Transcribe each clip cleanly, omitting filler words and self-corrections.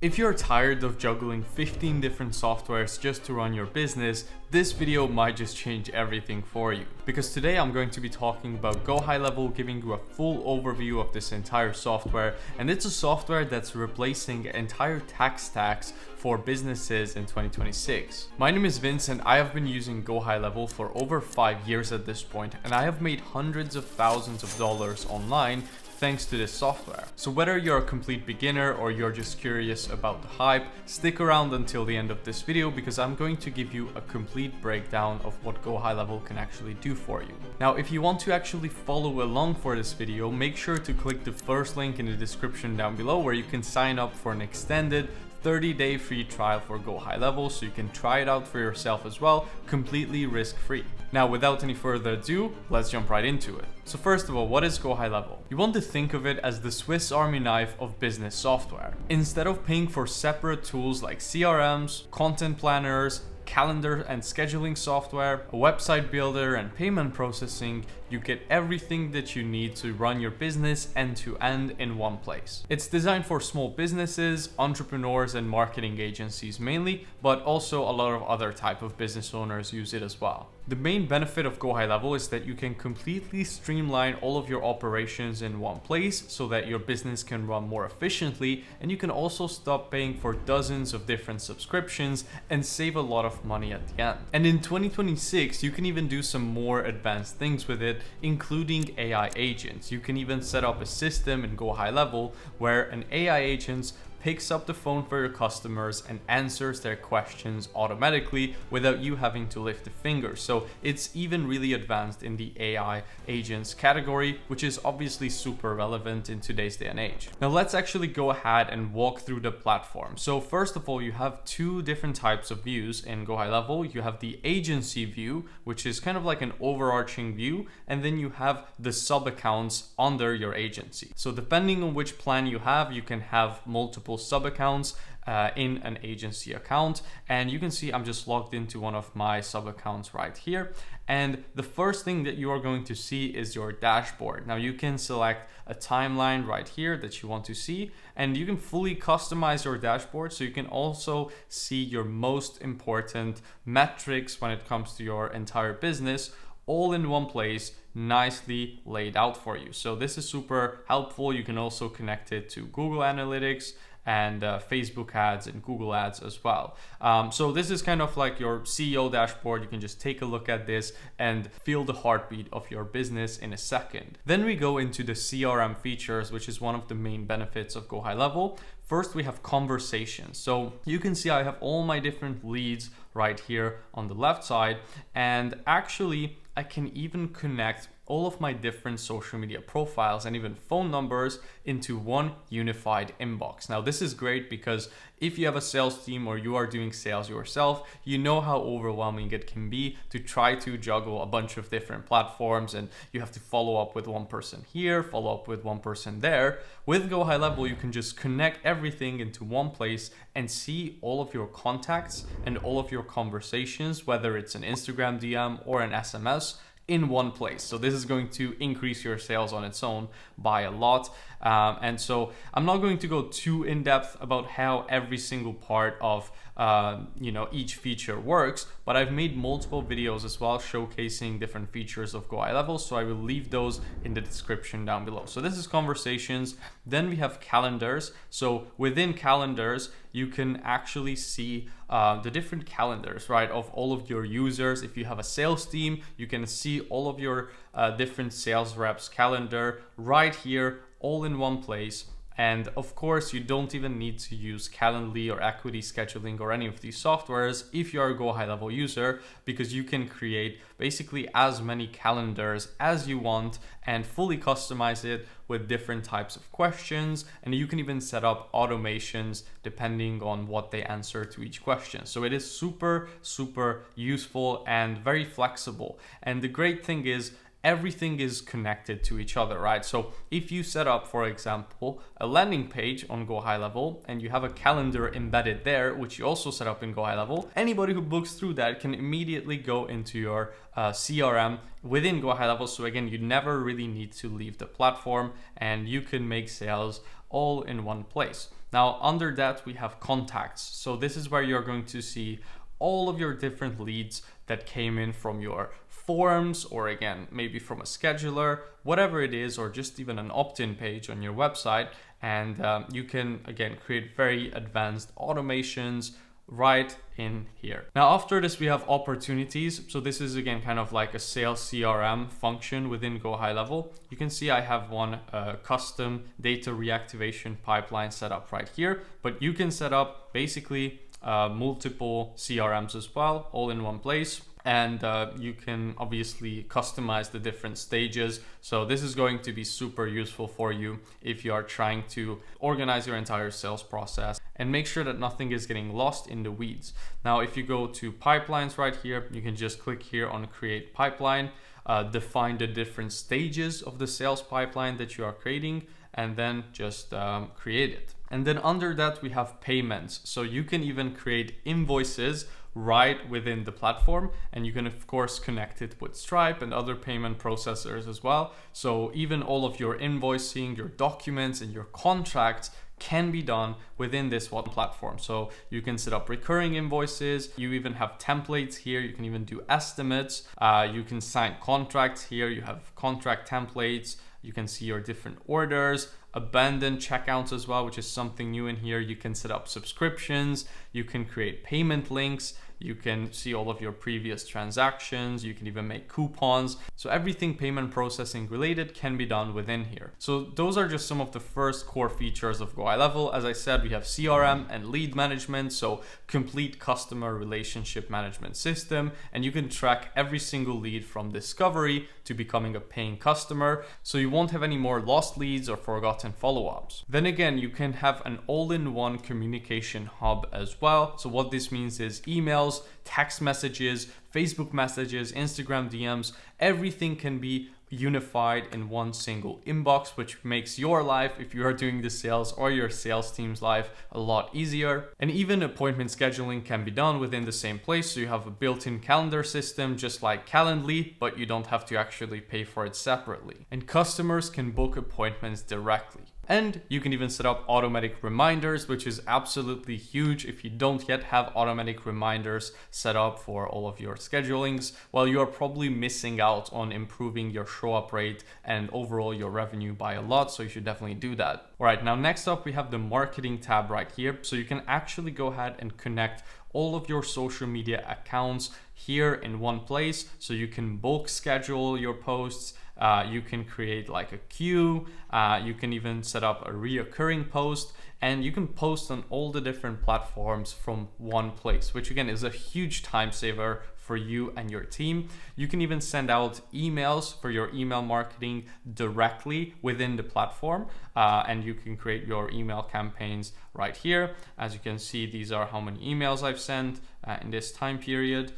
If you're tired of juggling 15 different softwares just to run your business, this video might just change everything for you. Because today I'm going to be talking about GoHighLevel, giving you a full overview of this entire software. And it's a software that's replacing entire tech stacks for businesses in 2026. My name is Vince and I have been using GoHighLevel for over 5 years at this point, and I have made hundreds of thousands of dollars online thanks to this software. So whether you're a complete beginner or you're just curious about the hype, stick around until the end of this video because I'm going to give you a complete breakdown of what GoHighLevel can actually do for you. Now, if you want to actually follow along for this video, make sure to click the first link in the description down below where you can sign up for an extended 30-day free trial for GoHighLevel so you can try it out for yourself as well, completely risk-free. Now, without any further ado, let's jump right into it. So first of all, what is GoHighLevel? You want to think of it as the Swiss Army knife of business software. Instead of paying for separate tools like CRMs, content planners, calendar and scheduling software, a website builder, and payment processing, you get everything that you need to run your business end to end in one place. It's designed for small businesses, entrepreneurs, and marketing agencies mainly, but also a lot of other type of business owners use it as well. The main benefit of GoHighLevel is that you can completely streamline all of your operations in one place so that your business can run more efficiently, and you can also stop paying for dozens of different subscriptions and save a lot of money at the end. And in 2026, you can even do some more advanced things with it, including AI agents. You can even set up a system in GoHighLevel where an AI agent picks up the phone for your customers and answers their questions automatically without you having to lift a finger. So it's even really advanced in the AI agents category, which is obviously super relevant in today's day and age. Now let's actually go ahead and walk through the platform. So first of all, you have two different types of views in GoHighLevel. You have the agency view, which is kind of like an overarching view, and then you have the sub accounts under your agency. So depending on which plan you have, you can have multiple sub accounts in an agency account, and you can see I'm just logged into one of my sub accounts right here. And the first thing that you are going to see is your dashboard. Now you can select a timeline right here that you want to see, and you can fully customize your dashboard so you can also see your most important metrics when it comes to your entire business, all in one place, nicely laid out for you. So this is super helpful. You can also connect it to Google Analytics and Facebook ads and Google ads as well. So this is kind of like your CEO dashboard. You can just take a look at this and feel the heartbeat of your business in a second. Then we go into the CRM features, which is one of the main benefits of GoHighLevel. First, we have conversations. So you can see I have all my different leads right here on the left side, and actually I can even connect all of my different social media profiles and even phone numbers into one unified inbox. Now, this is great because if you have a sales team or you are doing sales yourself, you know how overwhelming it can be to try to juggle a bunch of different platforms, and you have to follow up with one person here, follow up with one person there. With GoHighLevel, you can just connect everything into one place and see all of your contacts and all of your conversations, whether it's an Instagram DM or an SMS, in one place. So this is going to increase your sales on its own by a lot. And so I'm not going to go too in depth about how every single part of each feature works, but I've made multiple videos as well showcasing different features of GoHighLevel, so I will leave those in the description down below. So this is conversations. Then we have calendars. So within calendars, you can actually see the different calendars, right, of all of your users. If you have a sales team, you can see all of your different sales reps calendar right here, all in one place. And of course, you don't even need to use Calendly or Equity Scheduling or any of these softwares if you are a GoHighLevel user, because you can create basically as many calendars as you want and fully customize it with different types of questions. And you can even set up automations depending on what they answer to each question. So it is super, super useful and very flexible. And the great thing is, everything is connected to each other, right? So if you set up, for example, a landing page on GoHighLevel and you have a calendar embedded there, which you also set up in GoHighLevel, anybody who books through that can immediately go into your CRM within GoHighLevel. So again, you never really need to leave the platform and you can make sales all in one place. Now under that we have contacts. So this is where you're going to see all of your different leads that came in from your forums, or again, maybe from a scheduler, whatever it is, or just even an opt-in page on your website. And you can again create very advanced automations right in here. Now after this we have opportunities. So this is again kind of like a sales CRM function within GoHighLevel. You can see I have one custom data reactivation pipeline set up right here, but you can set up basically multiple CRMs as well, all in one place. And you can obviously customize the different stages. So this is going to be super useful for you if you are trying to organize your entire sales process and make sure that nothing is getting lost in the weeds. Now, if you go to pipelines right here, you can just click here on create pipeline, define the different stages of the sales pipeline that you are creating, and then just create it. And then under that we have payments. So you can even create invoices right within the platform, and you can of course connect it with Stripe and other payment processors as well. So even all of your invoicing, your documents, and your contracts can be done within this one platform. So you can set up recurring invoices, you even have templates here, you can even do estimates, you can sign contracts here, you have contract templates, you can see your different orders, abandoned checkouts as well, which is something new in here. You can set up subscriptions, you can create payment links, you can see all of your previous transactions, you can even make coupons. So everything payment processing related can be done within here. So those are just some of the first core features of GoHighLevel. As I said, we have CRM and lead management, so complete customer relationship management system, and you can track every single lead from discovery to becoming a paying customer, so you won't have any more lost leads or forgotten follow-ups. Then again, you can have an all-in-one communication hub as well. So what this means is emails, text messages, Facebook messages, Instagram DMs, everything can be unified in one single inbox, which makes your life, if you are doing the sales, or your sales team's life, a lot easier. And even appointment scheduling can be done within the same place. So you have a built-in calendar system just like Calendly, but you don't have to actually pay for it separately. And customers can book appointments directly. And you can even set up automatic reminders, which is absolutely huge. If you don't yet have automatic reminders set up for all of your schedulings, well, you are probably missing out on improving your show up rate and overall your revenue by a lot. So you should definitely do that. All right, now next up, we have the marketing tab right here. So you can actually go ahead and connect all of your social media accounts here in one place. So you can bulk schedule your posts. You can create like a queue, you can even set up a reoccurring post, and you can post on all the different platforms from one place, which again is a huge time saver for you and your team. You can even send out emails for your email marketing directly within the platform, and you can create your email campaigns right here. As you can see, these are how many emails I've sent in this time period.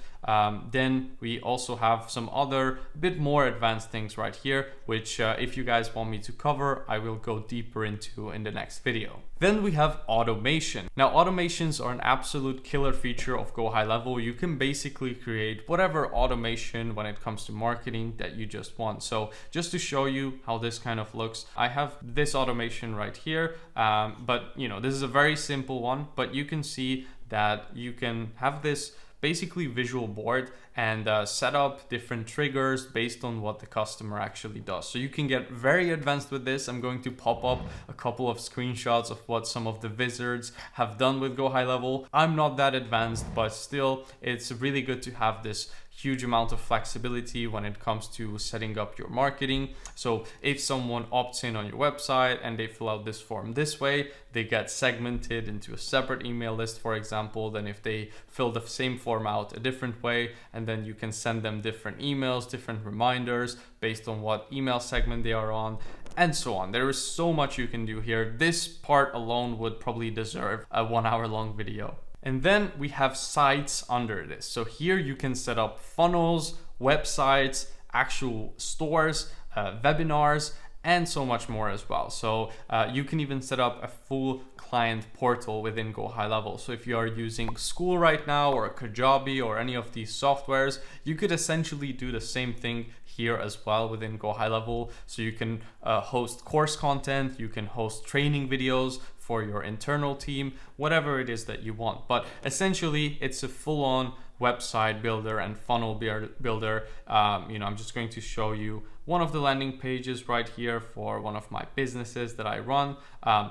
Then we also have some other bit more advanced things right here, which if you guys want me to cover, I will go deeper into in the next video. Then we have automation. Now automations are an absolute killer feature of GoHighLevel. You can basically create whatever automation when it comes to marketing that you just want. So just to show you how this kind of looks, I have this automation right here, but you know, this is a very simple one, but you can see that you can have this basically visual board and set up different triggers based on what the customer actually does. So you can get very advanced with this. I'm going to pop up a couple of screenshots of what some of the wizards have done with GoHighLevel. I'm not that advanced, but still it's really good to have this huge amount of flexibility when it comes to setting up your marketing. So if someone opts in on your website and they fill out this form this way, they get segmented into a separate email list, for example, than if they fill the same form out a different way, and then you can send them different emails, different reminders based on what email segment they are on, and so on. There is so much you can do here. This part alone would probably deserve a 1 hour long video. And then we have sites under this. So here you can set up funnels, websites, actual stores, webinars, and so much more as well. So you can even set up a full client portal within GoHighLevel. So if you are using School right now, or Kajabi, or any of these softwares, you could essentially do the same thing here as well within GoHighLevel. So you can host course content, you can host training videos for your internal team, whatever it is that you want. But essentially, it's a full-on website builder and funnel builder. I'm just going to show you one of the landing pages right here for one of my businesses that I run.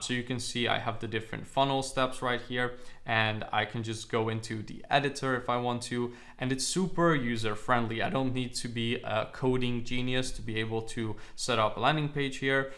So you can see I have the different funnel steps right here, and I can just go into the editor if I want to, and it's super user friendly. I don't need to be a coding genius to be able to set up a landing page here.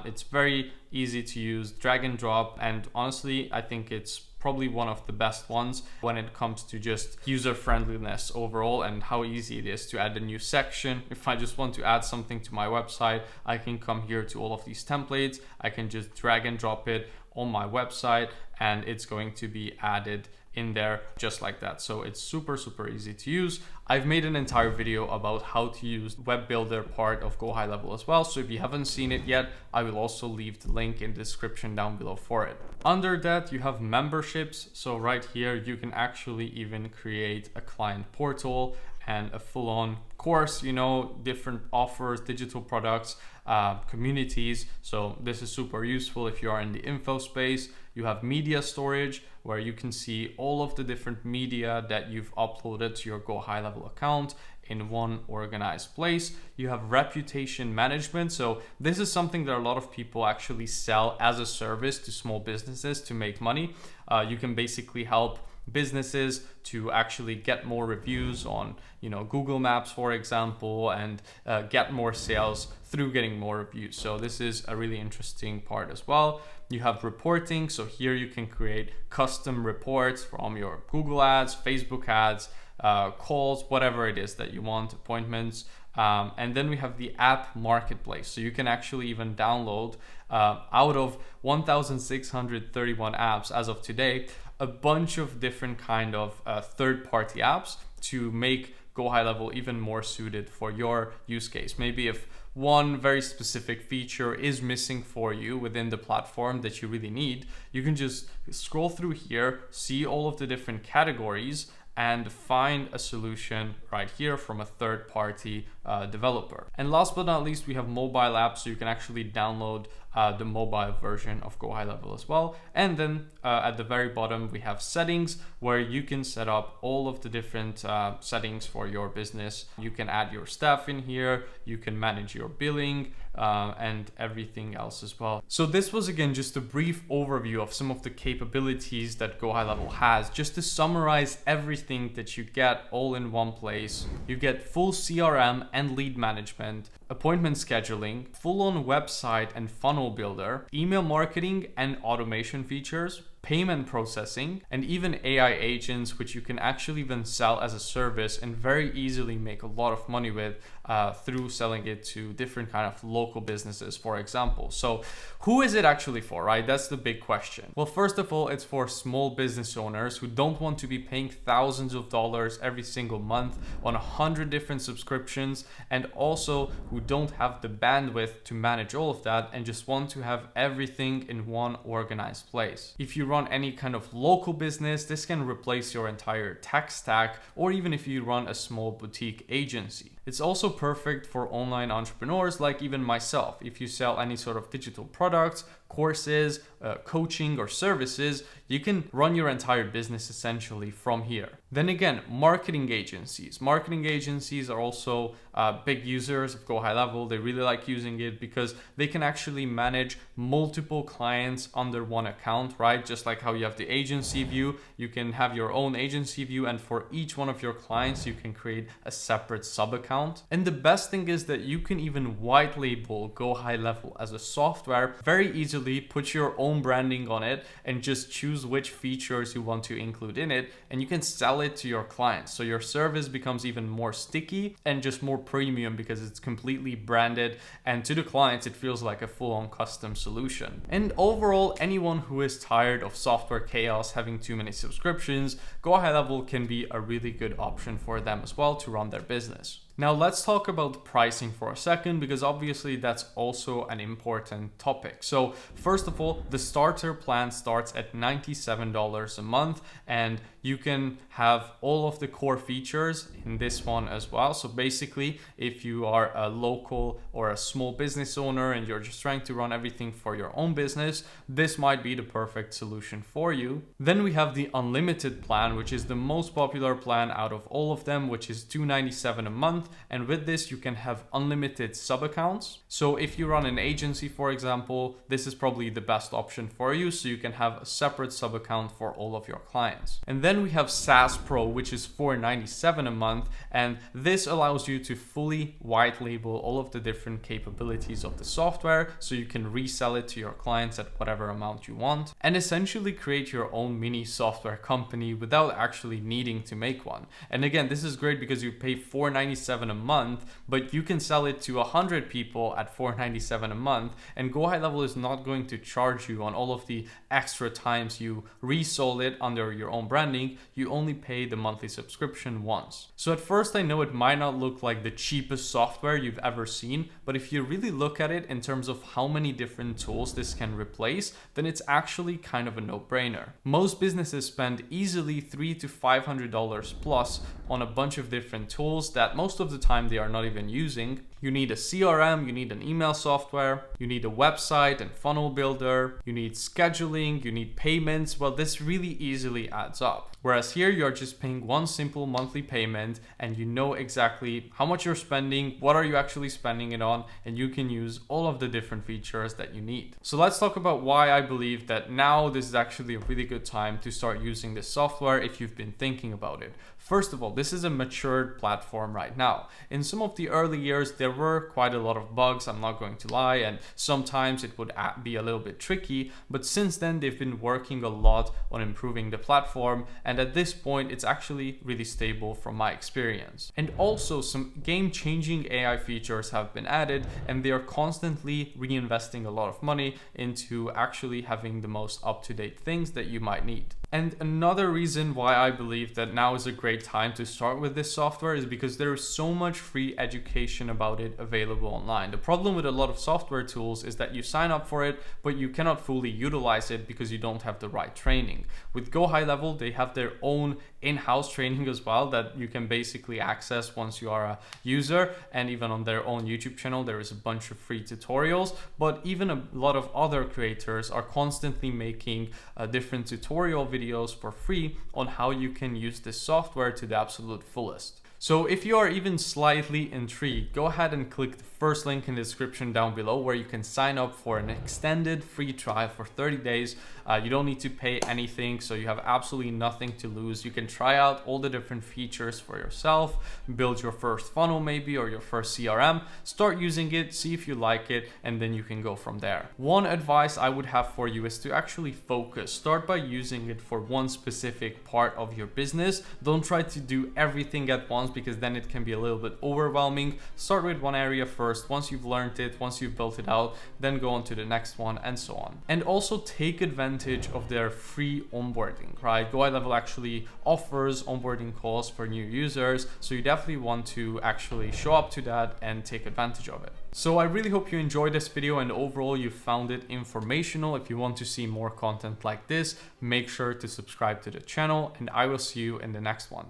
It's very easy to use, drag and drop, and honestly, I think it's probably one of the best ones when it comes to just user friendliness overall and how easy it is to add a new section. If I just want to add something to my website, I can come here to all of these templates. I can just drag and drop it on my website and it's going to be added in there just like that. So it's super easy to use. I've made an entire video about how to use web builder part of GoHighLevel as well. So if you haven't seen it yet, I will also leave the link in the description down below for it. Under that, you have memberships. So right here, you can actually even create a client portal and a full-on course, different offers, digital products, communities. So this is super useful if you are in the info space. You have media storage, where you can see all of the different media that you've uploaded to your GoHighLevel account in one organized place. You have reputation management. So this is something that a lot of people actually sell as a service to small businesses to make money. You can basically help businesses to actually get more reviews on Google Maps, for example, and get more sales through getting more reviews. So this is a really interesting part as well. You have reporting. So here you can create custom reports from your Google ads, Facebook ads, calls, whatever it is that you want, appointments. And then we have the app marketplace. So you can actually even download out of 1,631 apps as of today, a bunch of different kind of third-party apps to make GoHighLevel even more suited for your use case. Maybe if one very specific feature is missing for you within the platform that you really need, you can just scroll through here, see all of the different categories, and find a solution right here from a third-party developer. And last but not least, we have mobile apps, so you can actually download the mobile version of GoHighLevel as well. And then at the very bottom, we have settings, where you can set up all of the different settings for your business. You can add your staff in here, you can manage your billing, and everything else as well. So this was again just a brief overview of some of the capabilities that GoHighLevel has. Just to summarize everything that you get all in one place, you get full CRM and lead management, appointment scheduling, full-on website and funnel builder, email marketing and automation features, payment processing, and even AI agents, which you can actually even sell as a service and very easily make a lot of money with through selling it to different kind of local businesses, for example. So who is it actually for, right? That's the big question. Well, first of all, it's for small business owners who don't want to be paying thousands of dollars every single month on 100 different subscriptions, and also who don't have the bandwidth to manage all of that and just want to have everything in one organized place. If you run any kind of local business, this can replace your entire tech stack, or even if you run a small boutique agency. It's also perfect for online entrepreneurs like even myself. If you sell any sort of digital products, courses, coaching or services, you can run your entire business essentially from here. Then again, marketing agencies. Marketing agencies are also big users of GoHighLevel. They really like using it because they can actually manage multiple clients under one account, right? Just like how you have the agency view, you can have your own agency view, and for each one of your clients, you can create a separate sub account. And the best thing is that you can even white label GoHighLevel as a software, very easily put your own branding on it and just choose which features you want to include in it, and you can sell it to your clients. So your service becomes even more sticky and just more premium because it's completely branded, and to the clients it feels like a full-on custom solution. And overall, anyone who is tired of software chaos, having too many subscriptions, GoHighLevel can be a really good option for them as well to run their business. Now let's talk about pricing for a second, because obviously that's also an important topic. So first of all, the starter plan starts at $97 a month, and you can have all of the core features in this one as well. So basically, if you are a local or a small business owner and you're just trying to run everything for your own business, this might be the perfect solution for you. Then we have the unlimited plan, which is the most popular plan out of all of them, which is $297 a month. And with this, you can have unlimited sub accounts. So if you run an agency, for example, this is probably the best option for you. So you can have a separate sub account for all of your clients. And then we have SaaS Pro, which is $497 a month. And this allows you to fully white label all of the different capabilities of the software, so you can resell it to your clients at whatever amount you want, and essentially create your own mini software company without actually needing to make one. And again, this is great because you pay $497 a month, but you can sell it to 100 people at $497 a month, and GoHighLevel is not going to charge you on all of the extra times you resold it under your own branding. You only pay the monthly subscription once. So at first, I know it might not look like the cheapest software you've ever seen, but if you really look at it in terms of how many different tools this can replace, then it's actually kind of a no-brainer. Most businesses spend easily $300 to $500 plus on a bunch of different tools that most of the time they are not even using. You need a CRM, you need an email software, you need a website and funnel builder, you need scheduling, you need payments. Well, this really easily adds up. Whereas here you're just paying one simple monthly payment and you know exactly how much you're spending, what are you actually spending it on, and you can use all of the different features that you need. So let's talk about why I believe that now this is actually a really good time to start using this software if you've been thinking about it. First of all, this is a matured platform right now. In some of the early years, there were quite a lot of bugs, I'm not going to lie, and sometimes it would be a little bit tricky, but since then they've been working a lot on improving the platform, and at this point it's actually really stable from my experience. And also some game-changing AI features have been added, and they are constantly reinvesting a lot of money into actually having the most up-to-date things that you might need. And another reason why I believe that now is a great time to start with this software is because there is so much free education about it available online. The problem with a lot of software tools is that you sign up for it, but you cannot fully utilize it because you don't have the right training. With GoHighLevel, they have their own in-house training as well that you can basically access once you are a user, and even on their own YouTube channel there is a bunch of free tutorials. But even a lot of other creators are constantly making different tutorial videos for free on how you can use this software to the absolute fullest. So if you are even slightly intrigued, go ahead and click the first link in the description down below where you can sign up for an extended free trial for 30 days. You don't need to pay anything, so you have absolutely nothing to lose. You can try out all the different features for yourself, build your first funnel maybe, or your first CRM, start using it, see if you like it, and then you can go from there. One advice I would have for you is to actually focus. Start by using it for one specific part of your business. Don't try to do everything at once, because then it can be a little bit overwhelming. Start with one area first. Once you've learned it, once you've built it out, then go on to the next one, and so on. And also take advantage of their free onboarding, right? GoHighLevel actually offers onboarding calls for new users, so you definitely want to actually show up to that and take advantage of it. So I really hope you enjoyed this video and overall you found it informational. If you want to see more content like this, make sure to subscribe to the channel, and I will see you in the next one.